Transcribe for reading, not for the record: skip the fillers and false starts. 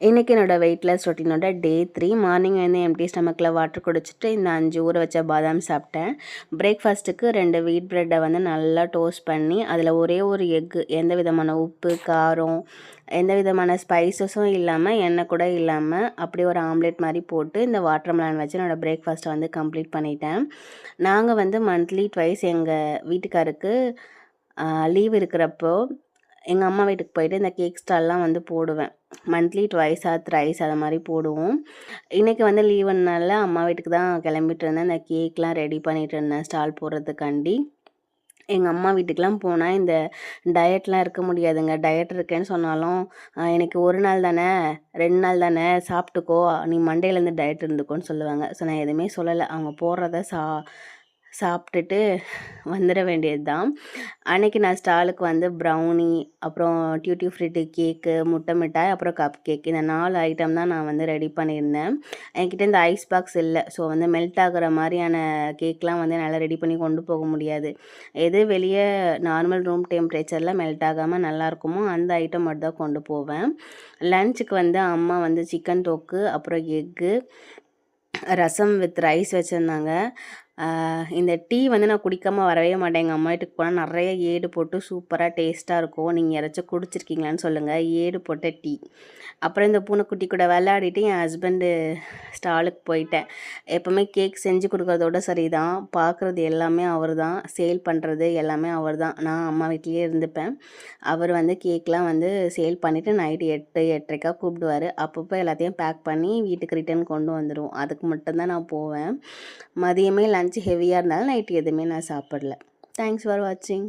இன்றைக்கி என்னோடய weight loss ரொட்டீனோட டே 3 morning வந்து எம்டி ஸ்டமக்கில் வாட்டர் குடிச்சிட்டு இந்த 5 ஊற வச்ச பாதாம் சாப்பிட்டேன். பிரேக்ஃபாஸ்ட்டுக்கு 2 வீட் ப்ரெட்டை வந்து நல்லா டோஸ்ட் பண்ணி அதில் ஒரே ஒரு எக்கு, எந்த விதமான உப்பு காரம் எந்த விதமான ஸ்பைசஸும் இல்லாமல் எண்ணெய் கூட இல்லாமல் அப்படியே ஒரு ஆம்லேட் மாதிரி போட்டு இந்த வாட்டர் மெலன் வச்சு என்னோடய பிரேக்ஃபாஸ்ட்டை வந்து கம்ப்ளீட் பண்ணிட்டேன். நாங்கள் வந்து மந்த்லி ட்வைஸ் எங்கள் வீட்டுக்காருக்கு லீவ் இருக்கிறப்போ எங்கள் அம்மா வீட்டுக்கு போயிட்டு இந்த கேக் ஸ்டால்லாம் வந்து போடுவேன். மந்த்லி ட்வைஸ் ஆர் த்ரைஸ் அது மாதிரி போடுவோம். இன்றைக்கி வந்து லீவுனால அம்மா வீட்டுக்கு தான் கிளம்பிட்டு இருந்தேன். இந்த கேக்லாம் ரெடி பண்ணிகிட்டு இருந்தேன் ஸ்டால் போடுறதுக்காண்டி. எங்கள் அம்மா வீட்டுக்கெலாம் போனால் இந்த டயட்லாம் இருக்க முடியாதுங்க. டயட் இருக்கேன்னு சொன்னாலும் எனக்கு 1 நாள் தானே 2 நாள் தானே சாப்பிட்டுக்கோ, நீ மண்டேலேருந்து டயட் இருந்துக்கோன்னு சொல்லுவாங்க. ஸோ நான் எதுவுமே சொல்லலை. அவங்க போடுறத சாப்பிட்டுட்டு வந்துட வேண்டியது தான். அன்றைக்கி நான் ஸ்டாலுக்கு வந்து ப்ரௌனி, அப்புறம் டியூட்டி ஃப்ரூட்டி கேக்கு, முட்டை மிட்டாய், அப்புறம் கப் கேக், இந்த 4 ஐட்டம் தான் நான் வந்து ரெடி பண்ணியிருந்தேன். என்கிட்ட இந்த ஐஸ் பாக்ஸ் இல்லை. ஸோ வந்து மெல்ட் ஆகிற மாதிரியான கேக்லாம் வந்து என்னால் ரெடி பண்ணி கொண்டு போக முடியாது. எது வெளியே நார்மல் ரூம் டெம்பரேச்சரில் மெல்ட் ஆகாமல் நல்லாயிருக்குமோ அந்த ஐட்டம் மட்டும் தான் கொண்டு போவேன். லன்ச்சுக்கு வந்து அம்மா வந்து சிக்கன் தொக்கு, அப்புறம் எக்கு, ரசம் வித் ரைஸ் வச்சுருந்தாங்க. இந்த டீ வந்து நான் குடிக்காமல் வரவே மாட்டேன். எங்கள் அம்மா வீட்டுக்கு போனால் நிறைய ஏடு போட்டு சூப்பராக டேஸ்ட்டாக இருக்கும். நீங்கள் யாராச்சும் குடிச்சிருக்கீங்களான்னு சொல்லுங்கள். ஏடு போட்ட டீ. அப்புறம் இந்த பூனைக்குட்டி கூட விளையாடிட்டு என் ஹஸ்பண்டு ஸ்டாலுக்கு போயிட்டேன். எப்போவுமே கேக் செஞ்சு கொடுக்குறதோட சரி தான், பார்க்குறது எல்லாமே அவர் தான், சேல் பண்ணுறது எல்லாமே அவர் தான். நான் அம்மா வீட்லேயே இருந்துப்பேன். அவர் வந்து கேக்லாம் வந்து சேல் பண்ணிவிட்டு நைட்டு 8, 8:30 கூப்பிடுவார். அப்பப்போ எல்லாத்தையும் பேக் பண்ணி வீட்டுக்கு ரிட்டர்ன் கொண்டு வந்துடுவோம். அதுக்கு மட்டும்தான் நான் போவேன். மதியமே லஞ்ச் ஹெவியாக இருந்தாலும் நைட்டு எதுவுமே நான் சாப்பிடல. தேங்க்ஸ் ஃபார் வாட்சிங்.